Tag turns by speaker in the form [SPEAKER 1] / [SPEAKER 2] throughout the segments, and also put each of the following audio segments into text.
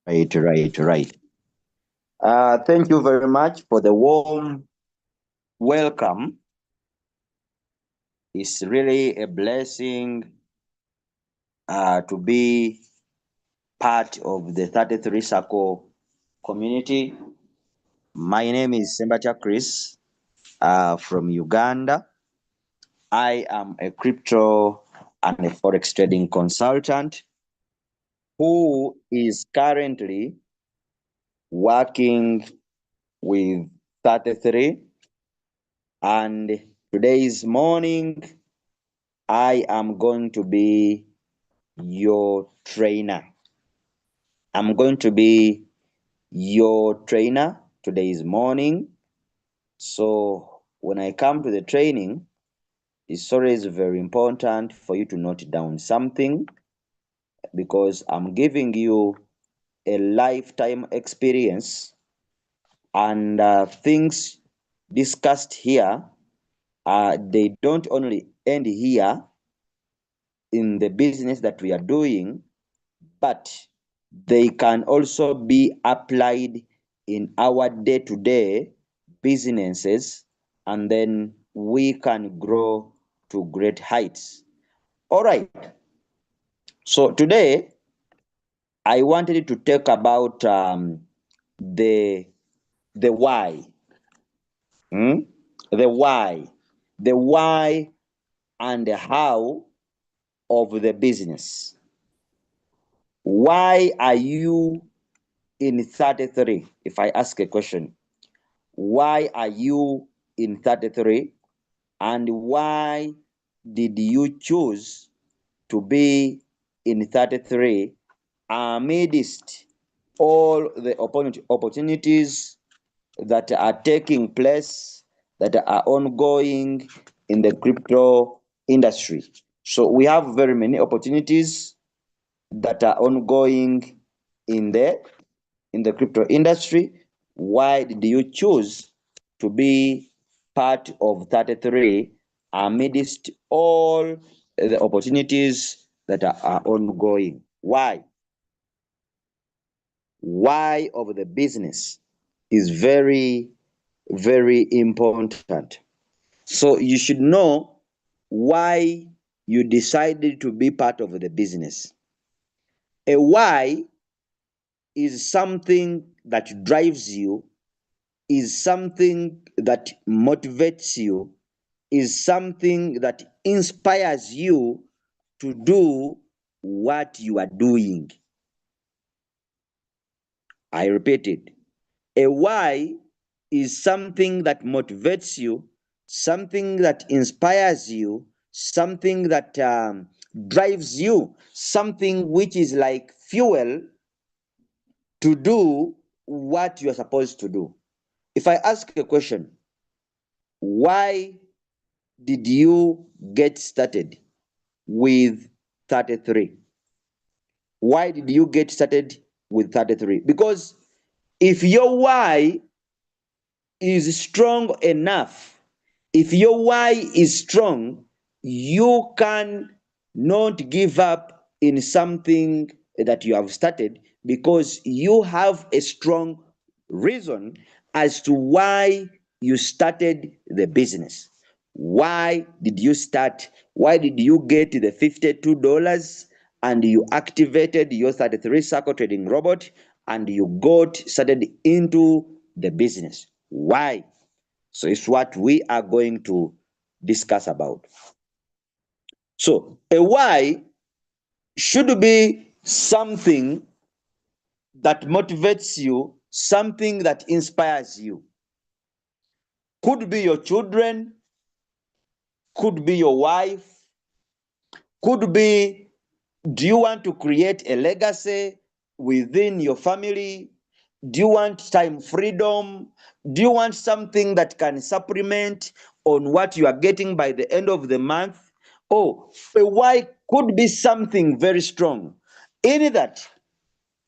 [SPEAKER 1] Right. Thank you very much for the warm welcome. It's really a blessing to be part of the 33 Circle community. My name is Sembacha Chris from Uganda. I am a crypto and a forex trading consultant who is currently working with 33, and today's morning I am going to be your trainer. I'm going to be your trainer today's morning. So when I come to the training, it's always very important for you to note down something, because I'm giving you a lifetime experience, and things discussed here, they don't only end here in the business that we are doing, but they can also be applied in our day-to-day businesses, and then we can grow to great heights. All right. So today I wanted to talk about the why. The why and the how of the business. Why are you in 33? If I ask a question, why are you in 33, and why did you choose to be in 33 amidst all the opportunities that are taking place, that are ongoing in the crypto industry? So we have very many opportunities that are ongoing in the crypto industry. Why did you choose to be part of 33 amidst all the opportunities that are ongoing? Why of the business is very, very important. So you should know why you decided to be part of the business. A why is something that drives you, is something that motivates you, is something that inspires you to do what you are doing. I repeat it. A why is something that motivates you, something that inspires you, something that drives you, something which is like fuel to do what you are supposed to do. If I ask a question, why did you get started with 33? Why did you get started with 33? Because if your why is strong enough, if your why is strong, you can not give up in something that you have started, because you have a strong reason as to why you started the business. Why did you start? Why did you get the $52 and you activated your 33 circle trading robot and you got started into the business? Why? So it's what we are going to discuss about. So a why should be something that motivates you, something that inspires you. Could be your children, could be your wife, could be, do you want to create a legacy within your family? Do you want time freedom? Do you want something that can supplement on what you are getting by the end of the month? Oh, a why could be something very strong, in that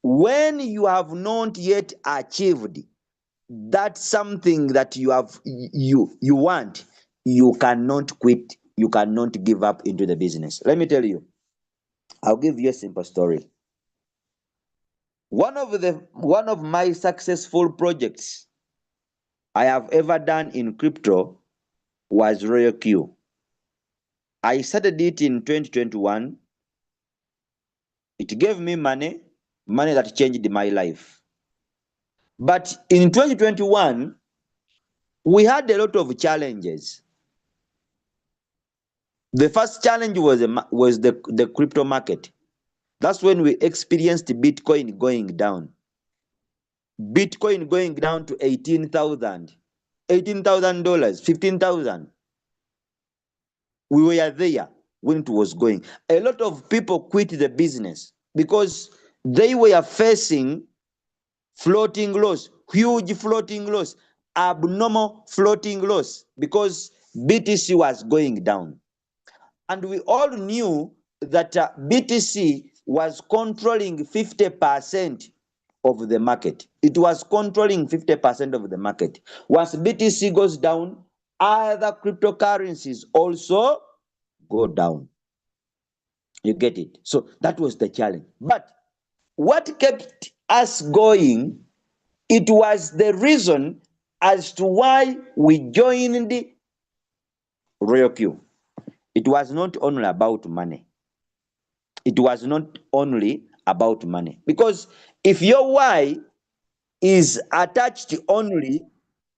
[SPEAKER 1] when you have not yet achieved that something that you want, you cannot quit, you cannot give up into the business. Let me tell you, I'll give you a simple story. One of my successful projects I have ever done in crypto was Royal Q. I started it in 2021. It gave me money that changed my life. But in 2021, we had a lot of challenges. The first challenge was the crypto market. That's when we experienced Bitcoin going down. Bitcoin going down to $18,000, $15,000. We were there when it was going. A lot of people quit the business because they were facing floating loss, huge floating loss, abnormal floating loss, because BTC was going down. And we all knew that BTC was controlling 50% of the market. It was controlling 50% of the market. Once BTC goes down, other cryptocurrencies also go down. You get it? So that was the challenge. But what kept us going, it was the reason as to why we joined Royal Q. It was not only about money. It was not only about money. Because if your why is attached only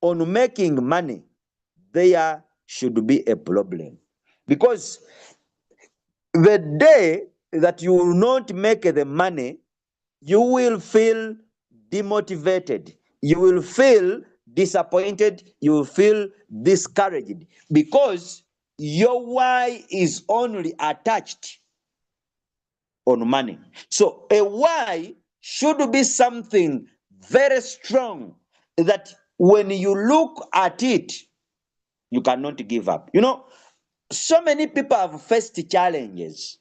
[SPEAKER 1] on making money, there should be a problem. Because the day that you will not make the money, you will feel demotivated. You will feel disappointed. You will feel discouraged because your why is only attached on money. So a why should be something very strong that when you look at it, you cannot give up. You know, so many people have faced challenges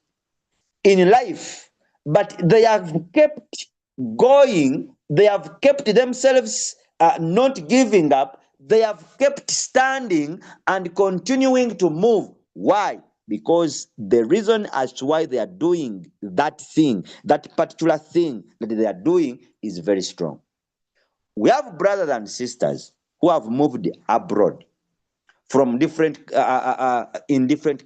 [SPEAKER 1] in life, but they have kept going. They have kept themselves not giving up. They have kept standing and continuing to move. Why? Because the reason as to why they are doing that thing, that particular thing that they are doing, is very strong. We have brothers and sisters who have moved abroad from in different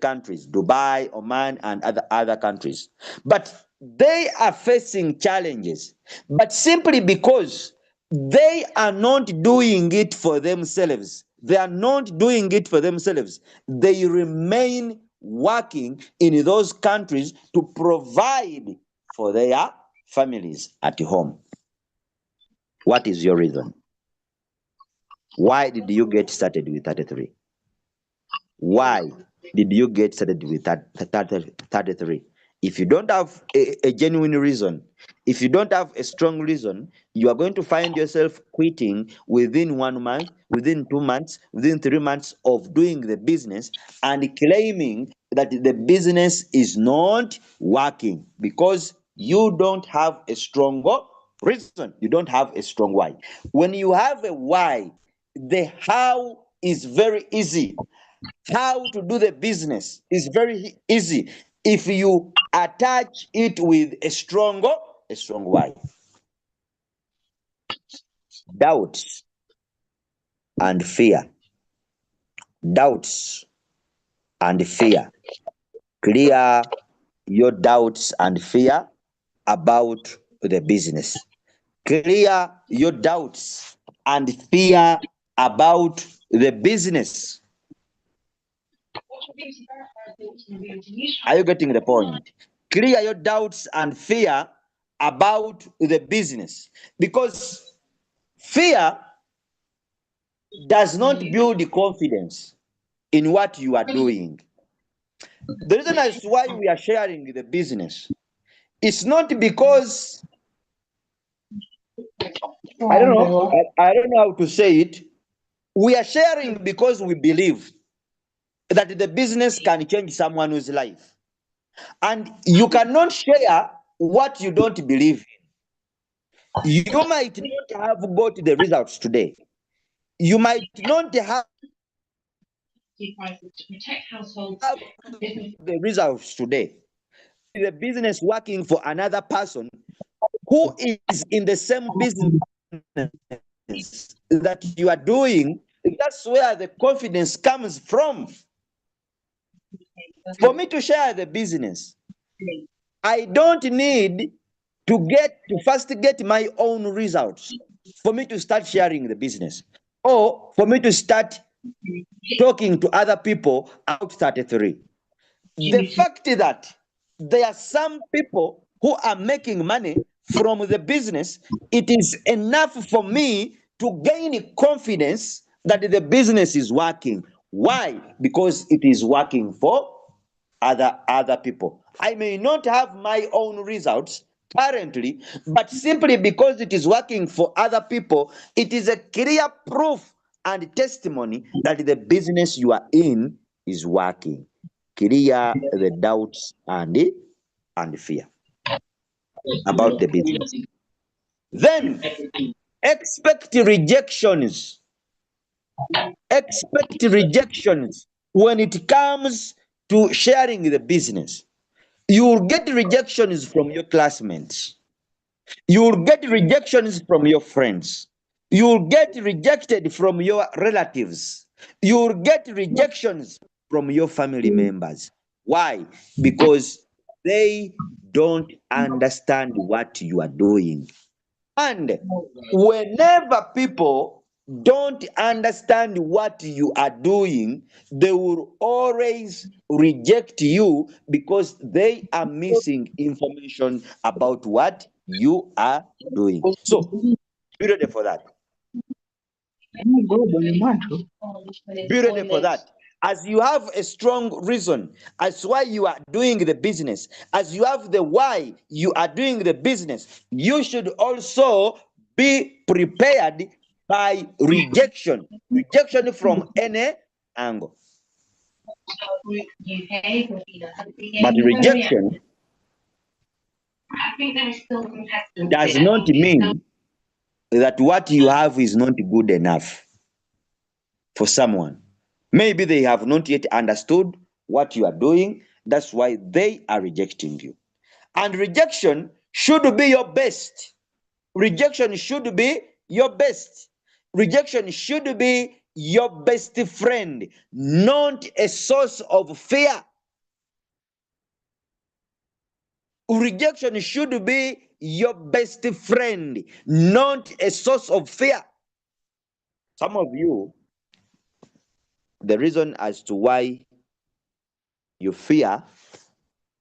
[SPEAKER 1] countries, Dubai, Oman, and other countries. But they are facing challenges, but simply because they are not doing it for themselves. They are not doing it for themselves. They remain working in those countries to provide for their families at home. What is your reason? Why did you get started with 33? Why did you get started with 33? If you don't have a genuine reason, if you don't have a strong reason, you are going to find yourself quitting within 1 month, within 2 months, within 3 months of doing the business and claiming that the business is not working because you don't have a strong reason. You don't have a strong why. When you have a why, the how is very easy. How to do the business is very easy if you attach it with a strong why. Doubts and fear. Doubts and fear. Clear your doubts and fear about the business. Clear your doubts and fear about the business. Are you getting the point? Clear your doubts and fear about the business, because fear does not build confidence in what you are doing. The reason as to why we are sharing the business, it's not because I don't know how to say it. We are sharing because we believe that the business can change someone's life. And you cannot share what you don't believe in. You might not have got the results today. You might not have the results today. The business working for another person who is in the same business that you are doing, that's where the confidence comes from. For me to share the business, I don't need to first get my own results for me to start sharing the business, or for me to start talking to other people about 33. The fact that there are some people who are making money from the business, it is enough for me to gain confidence that the business is working. Why? Because it is working for other people. I may not have my own results currently, but simply because it is working for other people, it is a clear proof and testimony that the business you are in is working. Clear the doubts and fear about the business. Then expect rejections. Expect rejections when it comes to sharing the business. You'll get rejections from your classmates. You'll get rejections from your friends. You'll get rejected from your relatives. You'll get rejections from your family members. Why? Because they don't understand what you are doing. And whenever people don't understand what you are doing, they will always reject you because they are missing information about what you are doing. So, be ready for that. Be ready for that. As you have a strong reason as why you are doing the business, as you have the why you are doing the business, you should also be prepared by rejection. Rejection from any angle. But rejection does not mean that what you have is not good enough for someone. Maybe they have not yet understood what you are doing. That's why they are rejecting you. And rejection should be your best. Rejection should be your best. Rejection should be your best friend, not a source of fear. Rejection should be your best friend, not a source of fear. Some of you, the reason as to why you fear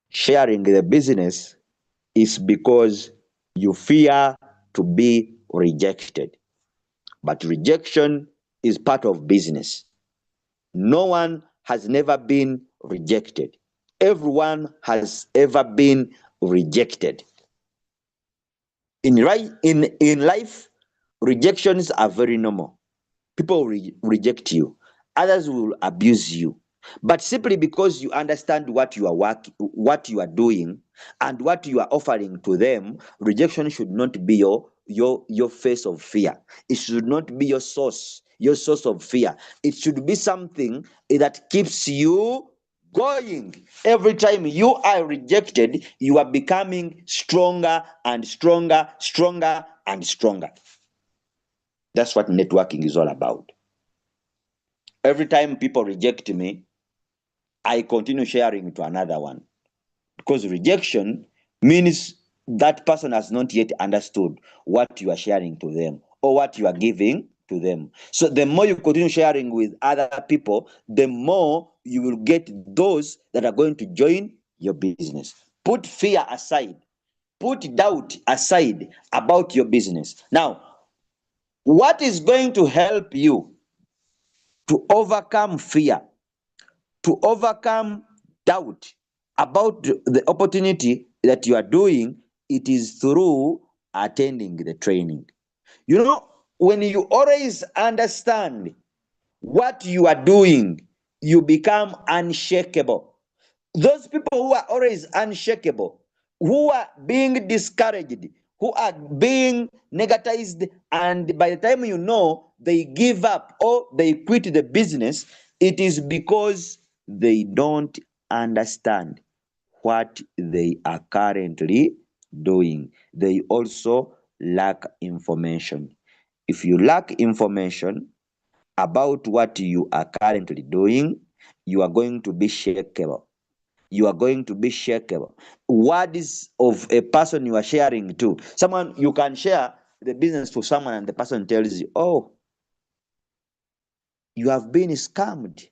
[SPEAKER 1] sharing the business is because you fear to be rejected. But rejection is part of business. No one has never been rejected. Everyone has ever been rejected. In life, rejections are very normal. People reject you. Others will abuse you. But simply because you understand what you are doing, and what you are offering to them, rejection should not be your face of fear. It should not be your source of fear. It should be something that keeps you going. Every time you are rejected, you are becoming stronger and stronger, stronger and stronger. That's what networking is all about. Every time people reject me, I continue sharing to another one. Because rejection means that person has not yet understood what you are sharing to them or what you are giving to them. So the more you continue sharing with other people, the more you will get those that are going to join your business. Put fear aside. Put doubt aside about your business. Now, what is going to help you to overcome fear, to overcome doubt about the opportunity that you are doing? It is through attending the training. You know, when you always understand what you are doing, you become unshakable. Those people who are always unshakable, who are being discouraged, who are being negativized, and by the time you know they give up or they quit the business, it is because they don't understand what they are currently doing. They also lack information. If you lack information about what you are currently doing, you are going to be shakeable. You are going to be shakeable. Words of a person you are sharing to, someone you can share the business to someone, and the person tells you, "Oh, you have been scammed."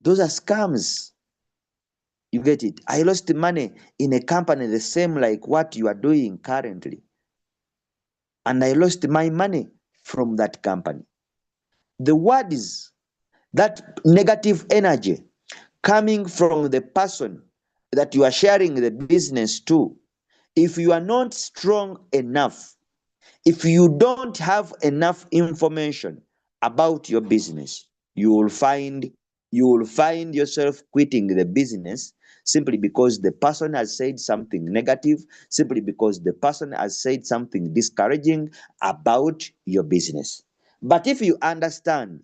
[SPEAKER 1] Those are scams. You get it? I lost money in a company the same like what you are doing currently, and I lost my money from that company. The words, that negative energy coming from the person that you are sharing the business to, if you are not strong enough, if you don't have enough information about your business, you will find yourself quitting the business simply because the person has said something negative, simply because the person has said something discouraging about your business. But if you understand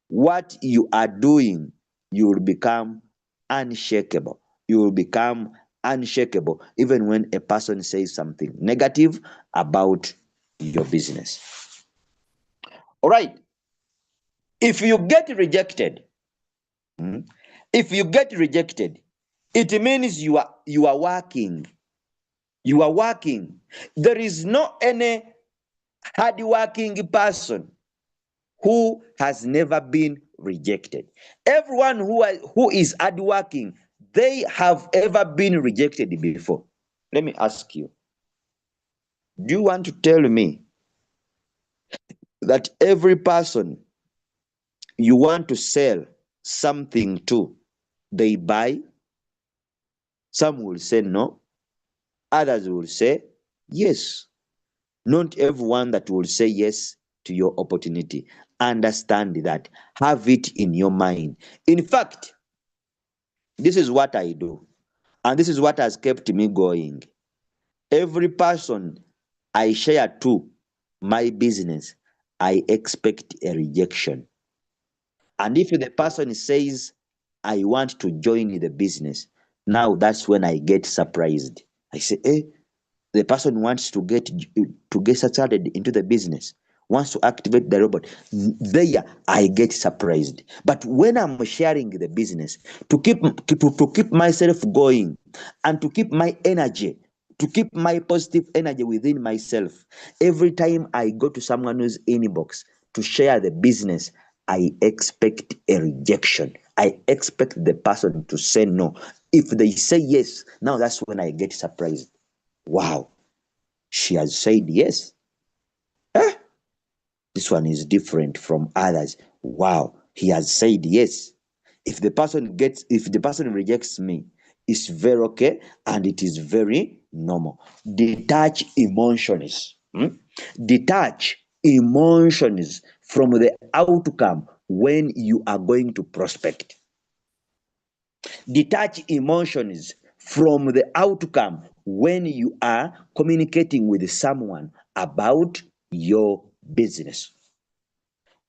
[SPEAKER 1] what you are doing, you will become unshakable. You will become unshakable even when a person says something negative about your business. All right. If you get rejected, mm, if you get rejected, it means you are working. You are working. There is no any hardworking person who has never been rejected. Everyone who is hardworking, they have ever been rejected before. Let me ask you, do you want to tell me that every person you want to sell something to, they buy? Some will say no, others will say yes. Not everyone that will say yes to your opportunity. Understand that. Have it in your mind. In fact, this is what I do, and this is what has kept me going. Every person I share to my business, I expect a rejection. And if the person says, I want to join the business, now that's when I get surprised. I say, the person wants to get started into the business, wants to activate the robot. There I get surprised. But when I'm sharing the business to keep myself going, and to keep my energy, to keep my positive energy within myself, every time I go to someone's inbox to share the business, I expect a rejection. I expect the person to say no. If they say yes, now that's when I get surprised. Wow, she has said yes. Eh? This one is different from others. Wow, he has said yes. If the person rejects me, it's very okay, and it is very normal. Detach emotions. Detach emotions from the outcome when you are going to prospect. Detach emotions from the outcome when you are communicating with someone about your business.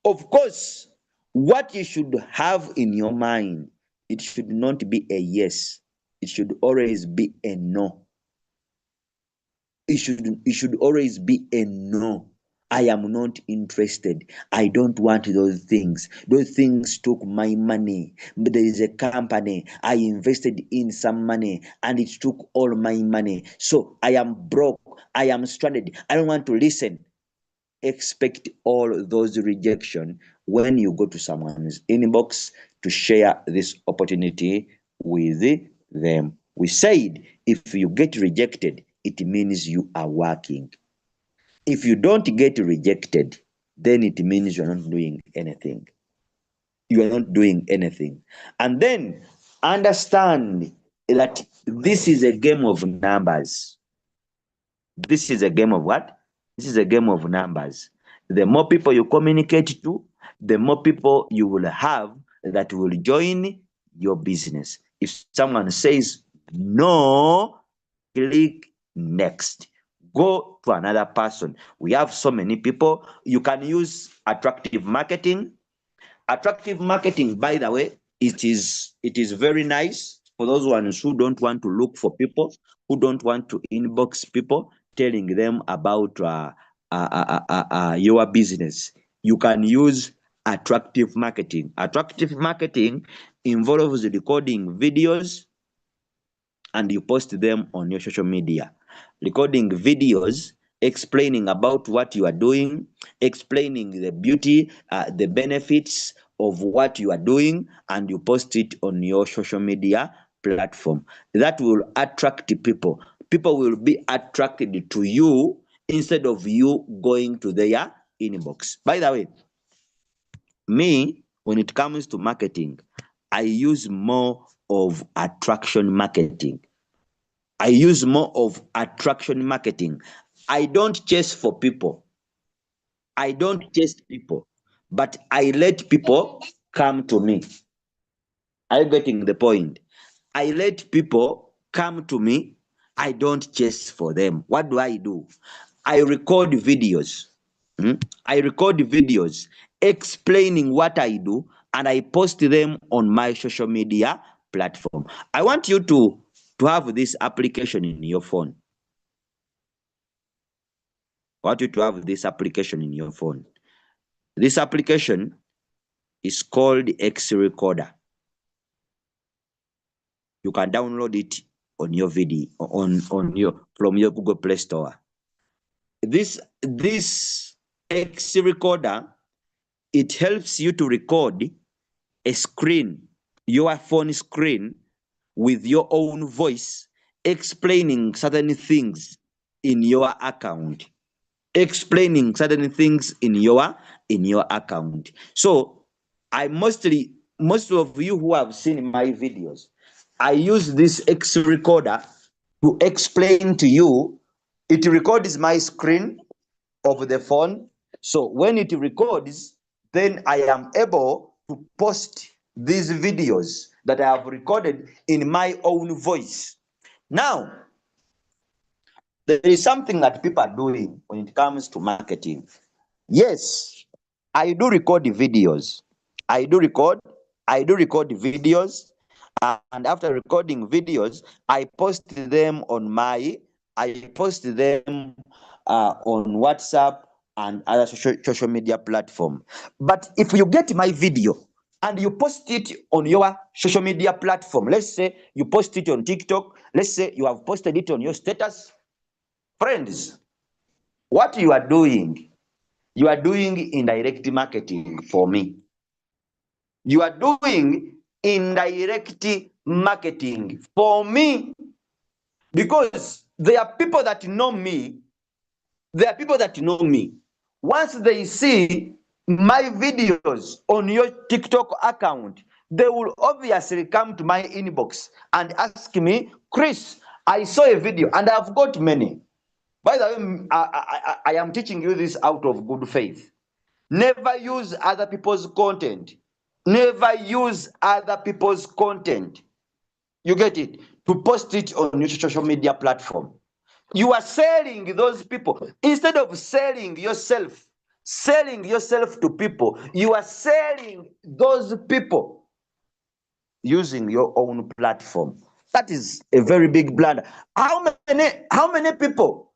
[SPEAKER 1] Of course, what you should have in your mind, it should not be a yes. It should always be a no. It should always be a no. I am not interested. I don't want those things. Those things took my money. But there is a company. I invested in some money and it took all my money. So I am broke. I am stranded. I don't want to listen. Expect all those rejection when you go to someone's inbox to share this opportunity with them. We said if you get rejected, it means you are working. If you don't get rejected, then it means you're not doing anything. You are not doing anything. And then understand that this is a game of numbers. This is a game of what? This is a game of numbers. The more people you communicate to, the more people you will have that will join your business. If someone says no, click next. Go to another person. We have so many people. You can use attractive marketing. Attractive marketing, by the way, it is very nice. for those ones who don't want to look for people, who don't want to inbox people, telling them about your business. You can use attractive marketing. Attractive marketing involves recording videos and you post them on your social media. Recording videos explaining about what you are doing, explaining the beauty, the benefits of what you are doing, and you post it on your social media platform. That will attract people. People will be attracted to you instead of you going to their inbox. By the way, me, when it comes to marketing, I use more of attraction marketing. I use more of attraction marketing. I don't chase for people. I don't chase people, but I let people come to me. Are you getting the point? I let people come to me. I don't chase for them. What do? I record videos. I record videos explaining what I do and I post them on my social media platform. I want you to have this application in your phone. I want you to have this application in your phone. This application is called X Recorder. You can download it on your video on your from your Google Play Store. This X Recorder, it helps you to record a screen, your phone screen, with your own voice, explaining certain things in your account. Explaining certain things in your account. So most of you who have seen my videos, I use this X recorder to explain to you. It records my screen of the phone. So when it records, then I am able to post these videos that I have recorded in my own voice. Now, there is something that people are doing when it comes to marketing. Yes, I do record the videos. I do record videos, and after recording videos, I post them on WhatsApp and other social media platform. But if you get my video and you post it on your social media platform, let's say you post it on TikTok, let's say you have posted it on your status, friends, what you are doing indirect marketing for me. You are doing indirect marketing for me because there are people that know me. Once they see my videos on your TikTok account, they will obviously come to my inbox and ask me, Chris, I saw a video, and I've got many. By the way, I am teaching you this out of good faith. Never use other people's content. Never use other people's content. You get it? To post it on your social media platform. You are selling those people. Instead of selling yourself to people, you are selling those people using your own platform. That is a very big blunder. How many people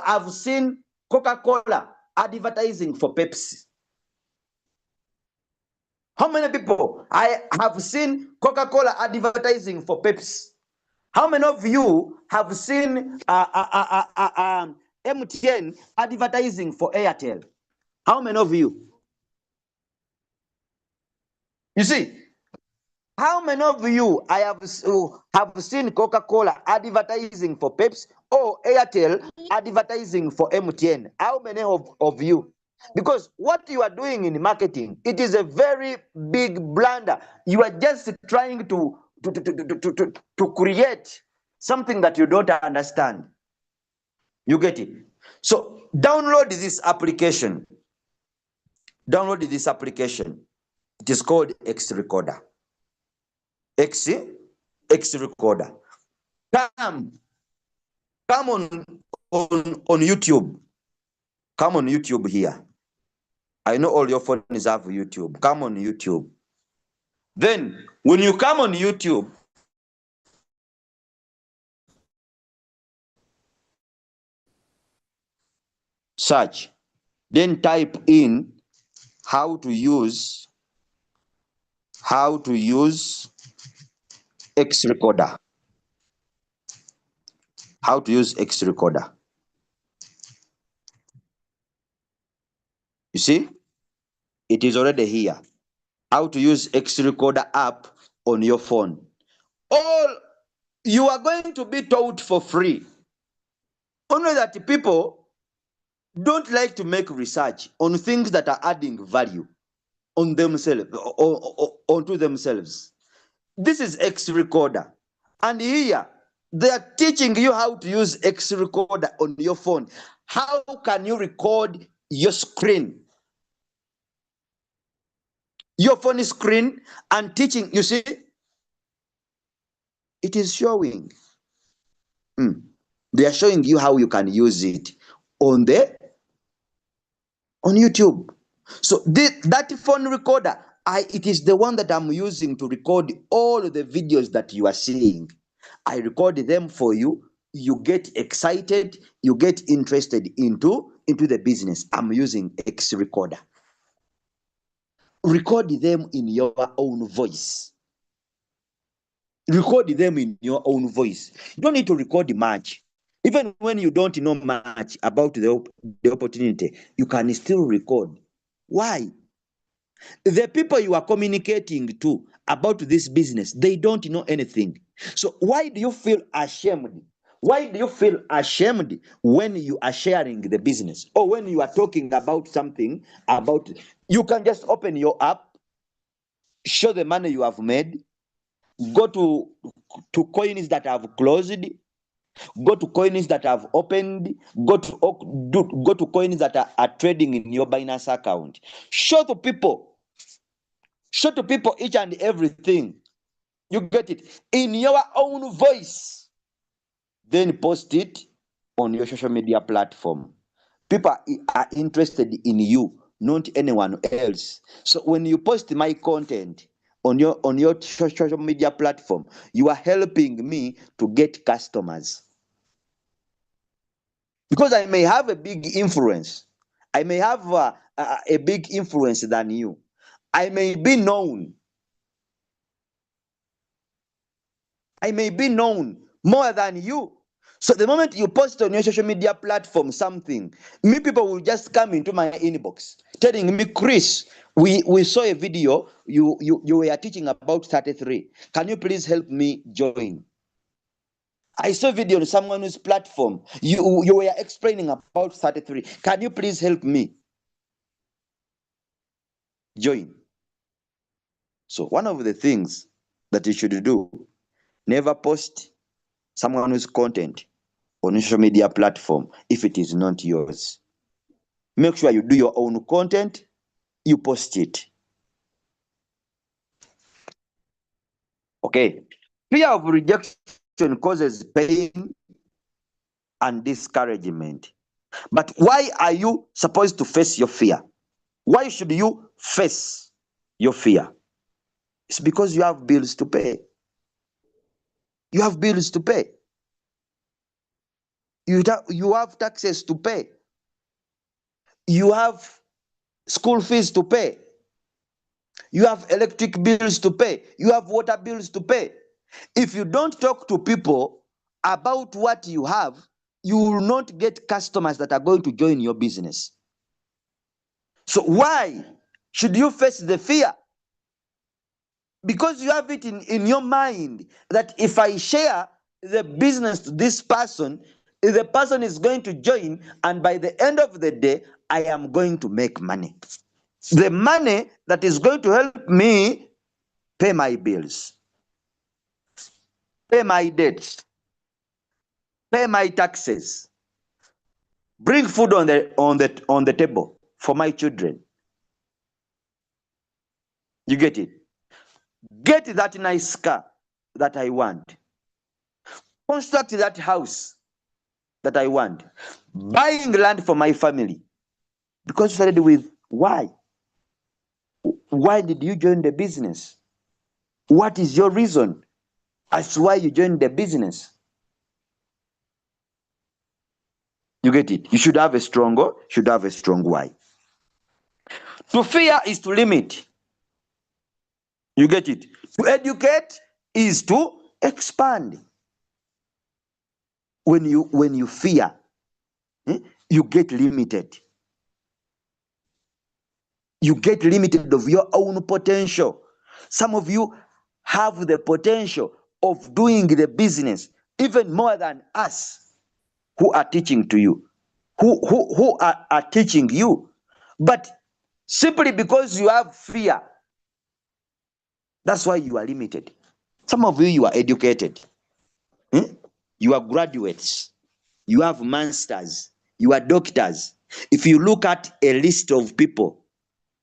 [SPEAKER 1] have seen Coca-Cola advertising for Pepsi? How many people I have seen Coca-Cola advertising for Pepsi? How many of you have seen MTN advertising for Airtel? How many of you? You see, how many of you have seen Coca-Cola advertising for Pepsi or Airtel advertising for MTN? How many of you? Because what you are doing in marketing, it is a very big blunder. You are just trying to create something that you don't understand. You get it? So download this application. It is called X Recorder. X Recorder. Come on YouTube. Come on YouTube here. I know all your phones have YouTube. Come on YouTube. Then when you come on YouTube, search, then type in how to use X recorder. How to use X recorder. You see, it is already here. How to use X recorder app on your phone. All you are going to be taught for free. Only that people don't like to make research on things that are adding value on themselves, onto themselves. This is X recorder, and here they are teaching you how to use X recorder on your phone. How can you record your screen, your phone screen, and teaching? You see, it is showing. They are showing you how you can use it on YouTube. So that phone recorder, it is the one that I'm using to record all the videos that you are seeing. I record them for you. You get excited. You get interested into the business. I'm using X recorder. Record them in your own voice. Record them in your own voice. You don't need to record much. Even when you don't know much about the opportunity, you can still record. Why? The people you are communicating to about this business, they don't know anything. So why do you feel ashamed? Why do you feel ashamed when you are sharing the business or when you are talking about something about? You can just open your app, show the money you have made, go to coins that have closed, go to coins that have opened, go to coins that are trading in your Binance account. Show to people each and everything. You get it in your own voice. Then post it on your social media platform. People are interested in you, not anyone else. So when you post my content on your social media platform, you are helping me to get customers. Because I may have a big influence. I may have a big influence than you. I may be known. I may be known more than you. So the moment you post on your social media platform something, me people will just come into my inbox telling me, Chris, we saw a video you were teaching about 33. Can you please help me join? I saw a video on someone's platform. You were explaining about 33. Can you please help me join? So one of the things that you should do, never post someone's content on a social media platform if it is not yours. Make sure you do your own content, you post it. Okay. Fear of rejection causes pain and discouragement. But why are you supposed to face your fear? Why should you face your fear? It's because you have bills to pay. You have bills to pay. You have taxes to pay. You have school fees to pay. You have electric bills to pay. You have water bills to pay. If you don't talk to people about what you have, you will not get customers that are going to join your business. So why should you face the fear? Because you have it in your mind that if I share the business to this person, the person is going to join, and by the end of the day, I am going to make money. The money that is going to help me pay my bills, pay my debts, pay my taxes, bring food on the table for my children. You get it? Get that nice car that I want. Construct that house that I want. Buying land for my family. Because you started with why? Why did you join the business? What is your reason as to why you joined the business? You get it? You should have a strong why. To fear is to limit. You get it? To educate is to expand. When you fear, you get limited. You get limited of your own potential. Some of you have the potential of doing the business even more than us who are teaching to you, who are teaching you. But simply because you have fear, that's why you are limited. Some of you are educated. You are graduates. You have masters. You are doctors. If you look at a list of people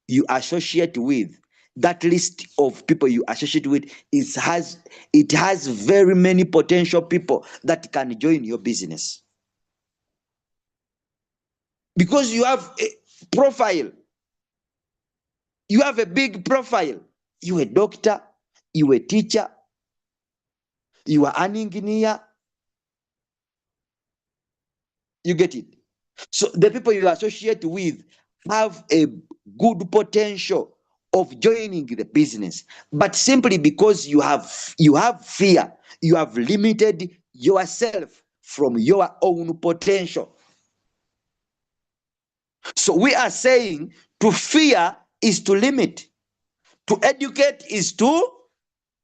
[SPEAKER 1] you associate with, that list of people you associate with it has very many potential people that can join your business. Because you have a profile. You have a big profile. You a doctor, you a teacher, you are an engineer. You get it? So the people you associate with have a good potential of joining the business, but simply because you have fear, you have limited yourself from your own potential. So we are saying to fear is to limit, to educate is to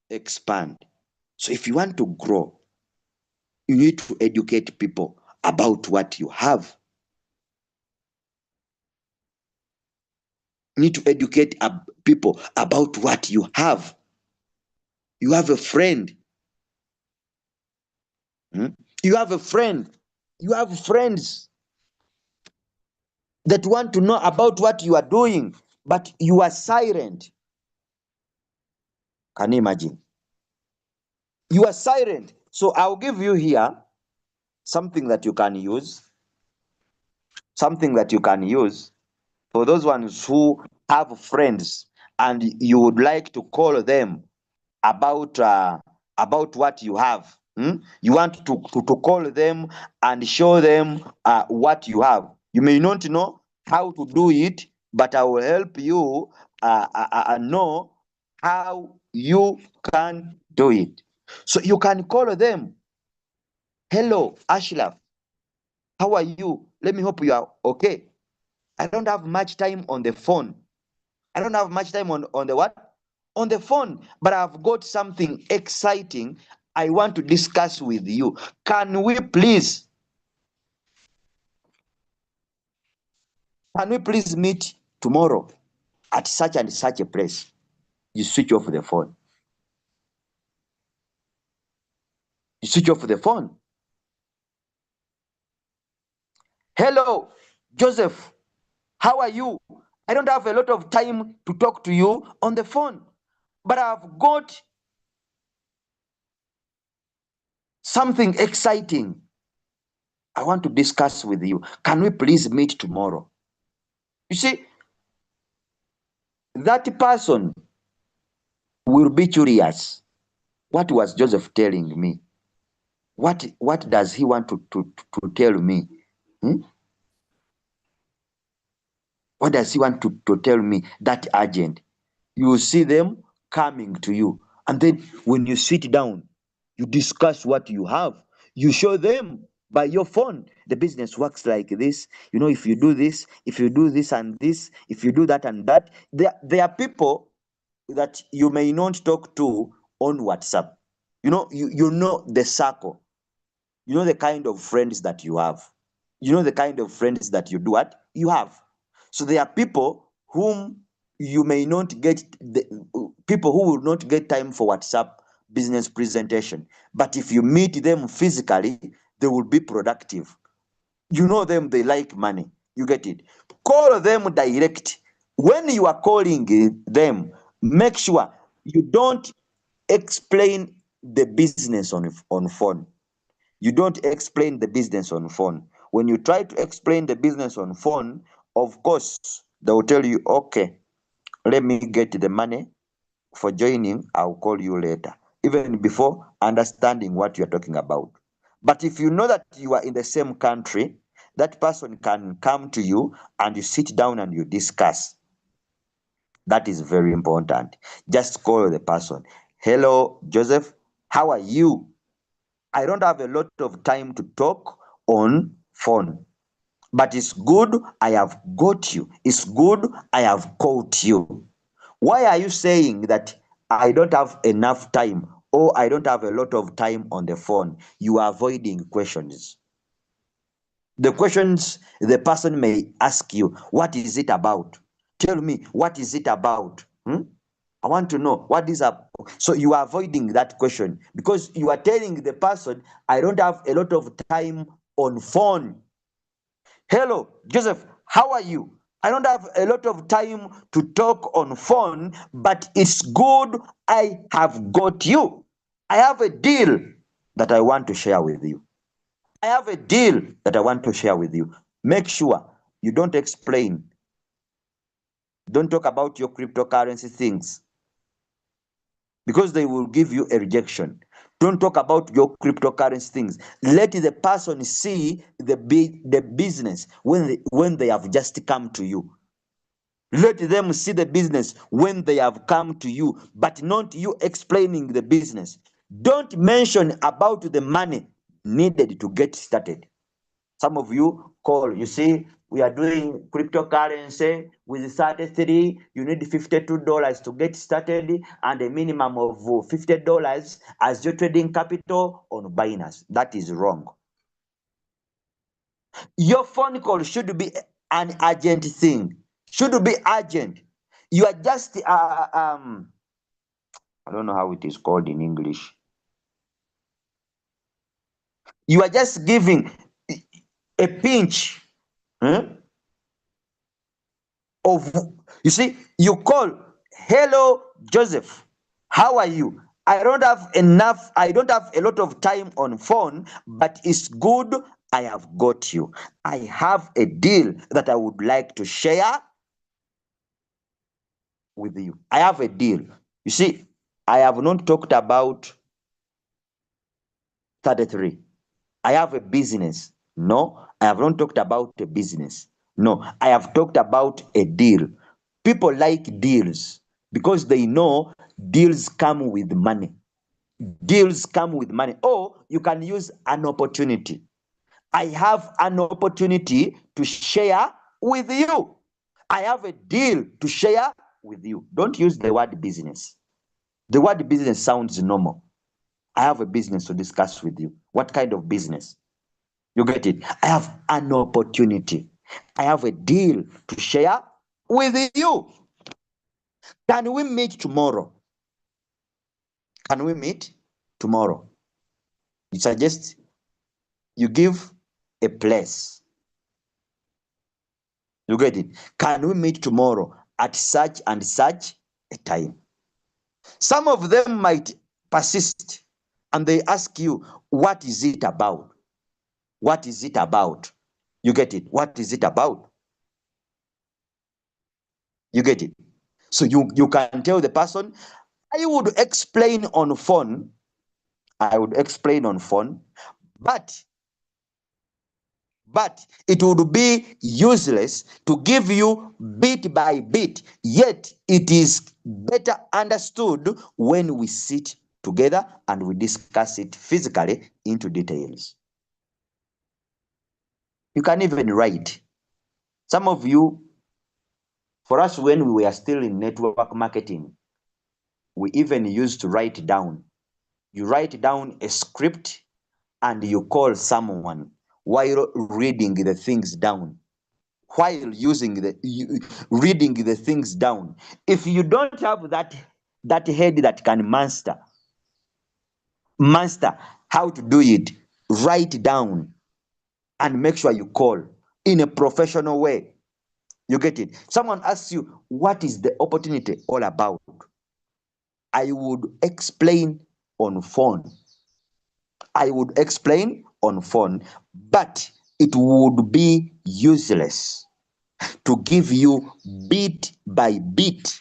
[SPEAKER 1] expand. So if you want to grow, you need to educate people about what you have. You need to educate people about what you have. You have a friend. You have a friend. You have friends that want to know about what you are doing, but you are silent. Can you imagine? You are silent. So I'll give you here something that you can use. Something that you can use for those ones who have friends and you would like to call them about what you have. You want to call them and show them what you have. You may not know how to do it, but I will help you know how you can do it. So you can call them. Hello, Ashraf. How are you? Let me hope you are okay. I don't have much time on the phone. I don't have much time on the what? On the phone, but I've got something exciting I want to discuss with you. Can we please meet tomorrow at such and such a place? You switch off the phone. You switch off the phone. Hello, Joseph. How are you? I don't have a lot of time to talk to you on the phone, but I've got something exciting I want to discuss with you. Can we please meet tomorrow? You see, that person will be curious. What was Joseph telling me? What does he want to tell me? What does he want to tell me? That urgent. You will see them coming to you. And then when you sit down, you discuss what you have. You show them by your phone. The business works like this. You know, if you do this, if you do this and this, if you do that and that, there are people that you may not talk to on WhatsApp. You know the circle. You know the kind of friends that you have. You know the kind of friends that you do what? You have. So there are people whom you may not get, people who will not get time for WhatsApp business presentation. But if you meet them physically, they will be productive. You know them, they like money. You get it? Call them direct. When you are calling them, make sure you don't explain the business on phone. You don't explain the business on phone. When you try to explain the business on phone, of course, they will tell you, okay, let me get the money for joining. I'll call you later, even before understanding what you're talking about. But if you know that you are in the same country, that person can come to you and you sit down and you discuss. That is very important. Just call the person. Hello, Joseph. How are you? I don't have a lot of time to talk on phone, but it's good I have got you. It's good I have caught you. Why are you saying that I don't have enough time or I don't have a lot of time on the phone? You are avoiding questions. The questions the person may ask you, what is it about? Tell me, what is it about? I want to know what is up. So you are avoiding that question because you are telling the person, I don't have a lot of time on phone. Hello, Joseph, how are you? I don't have a lot of time to talk on phone, but it's good I have got you. I have a deal that I want to share with you. I have a deal that I want to share with you. Make sure you don't explain. Don't talk about your cryptocurrency things because they will give you a rejection. Don't talk about your cryptocurrency things. Let the person see the business when they have just come to you. Let them see the business when they have come to you, but not you explaining the business. Don't mention about the money needed to get started. Some of you call, you see, we are doing cryptocurrency with 33. You need $52 to get started and a minimum of $50 as your trading capital on Binance. That is wrong. Your phone call should be an urgent thing. Should be urgent. You are just I don't know how it is called in English. You are just giving a pinch of, you see, you call, hello, Joseph, how are you? I don't have a lot of time on phone, but it's good I have got you. I have a deal that I would like to share with you. I have a deal. You see, I have not talked about 33. I have a business. No, I have not talked about a business. No, I have talked about a deal. People like deals because they know deals come with money. Deals come with money. Or you can use an opportunity. I have an opportunity to share with you. I have a deal to share with you. Don't use the word business. The word business sounds normal. I have a business to discuss with you. What kind of business? You get it? I have an opportunity. I have a deal to share with you. Can we meet tomorrow? Can we meet tomorrow? You suggest, you give a place. You get it? Can we meet tomorrow at such and such a time? Some of them might persist and they ask you, what is it about? What is it about? You get it? What is it about? You get it? So you can tell the person, I would explain on phone. I would explain on phone, but it would be useless to give you bit by bit. Yet it is better understood when we sit together and we discuss it physically into details. You can even write. Some of you, for us, when we were still in network marketing, we even used to write down. You write down a script and you call someone while reading the things down. While reading the things down. If you don't have that head that can master how to do it, write down and make sure you call in a professional way. You get it? Someone asks you, what is the opportunity all about? I would explain on phone. I would explain on phone, but it would be useless to give you bit by bit.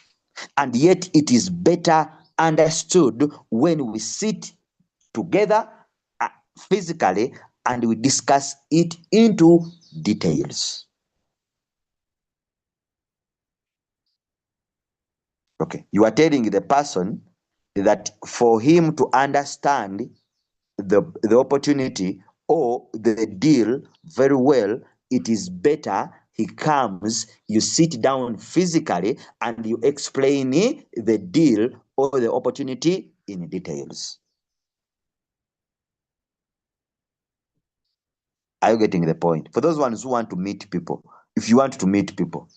[SPEAKER 1] And yet it is better understood when we sit together physically and we discuss it into details. Okay, you are telling the person that for him to understand the opportunity or the deal very well, it is better he comes, you sit down physically and you explain the deal or the opportunity in details. Are you getting the point? For those ones who want to meet people, if you want to meet people,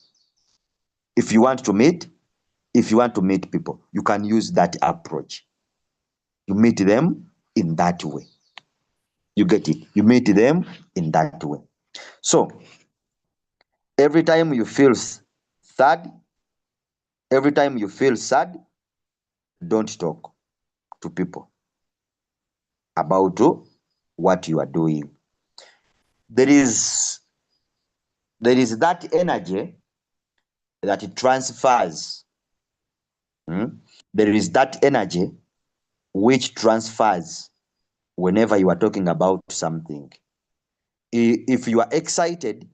[SPEAKER 1] if you want to meet people, you can use that approach. You meet them in that way. You get it? You meet them in that way. So every time you feel sad, don't talk to people about what you are doing. There is that energy that it transfers. There is that energy which transfers whenever you are talking about something. If you are excited,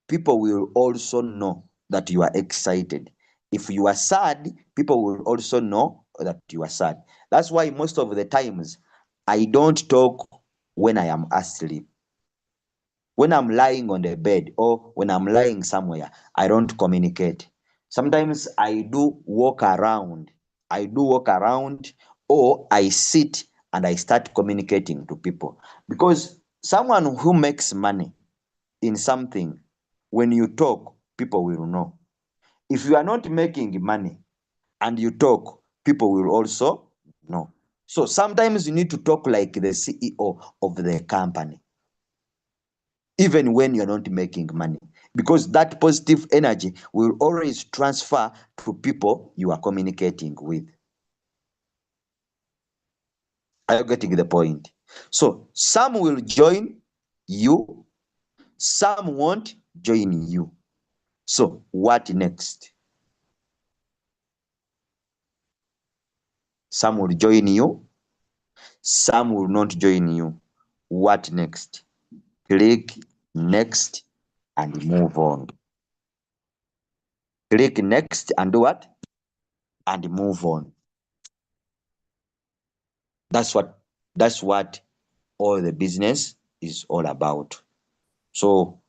[SPEAKER 1] people will also know that you are excited. If you are sad, people will also know that you are sad. That's why most of the times I don't talk when I am asleep. When I'm lying on the bed or when I'm lying somewhere, I don't communicate. Sometimes I do walk around. Or I sit and I start communicating to people. Because someone who makes money in something, when you talk, people will know. If you are not making money and you talk, people will also know. So sometimes you need to talk like the CEO of the company, even when you're not making money, because that positive energy will always transfer to people you are communicating with. Are you getting the point? So some will join you, some won't join you. So what next? Some will join you, some will not join you. What next? Click next and move on. Click next and do what? And move on. That's what all the business is all about. So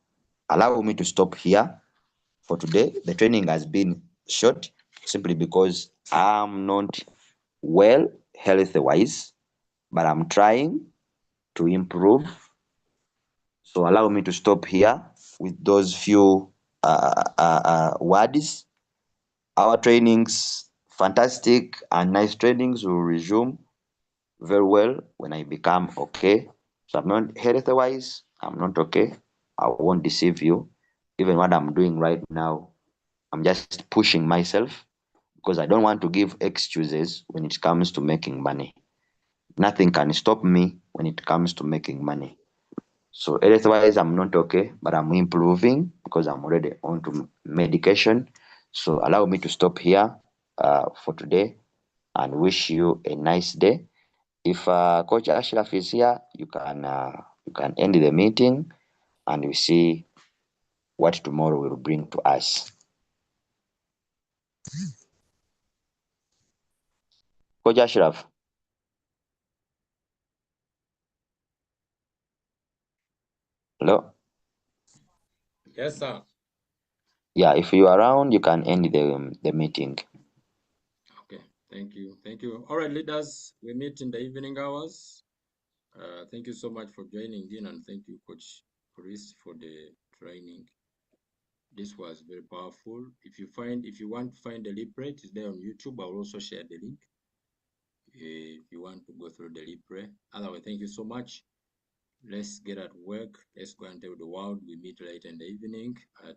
[SPEAKER 1] allow me to stop here for today. The training has been short simply because I'm not well health wise, but I'm trying to improve. So allow me to stop here with those few words. Our trainings, fantastic and nice trainings, will resume very well when I become okay. So I'm not health wise, I'm not okay. I won't deceive you. Even what I'm doing right now, I'm just pushing myself because I don't want to give excuses when it comes to making money. Nothing can stop me when it comes to making money. So health-wise, I'm not okay, but I'm improving because I'm already on to medication. So allow me to stop here for today and wish you a nice day. If Coach Ashraf is here, you can end the meeting and we see what tomorrow will bring to us. Coach Ashraf. Hello?
[SPEAKER 2] Yes, sir.
[SPEAKER 1] Yeah, if you're around, you can end the meeting.
[SPEAKER 2] Okay, thank you. Thank you. All right, leaders, we meet in the evening hours. Thank you so much for joining in, and thank you, Coach Chris, for the training. This was very powerful. If you want to find the replay, it's there on YouTube. I'll also share the link if you want to go through the replay. Otherwise, thank you so much. Let's get at work. Let's go and tell the world. We meet later in the evening at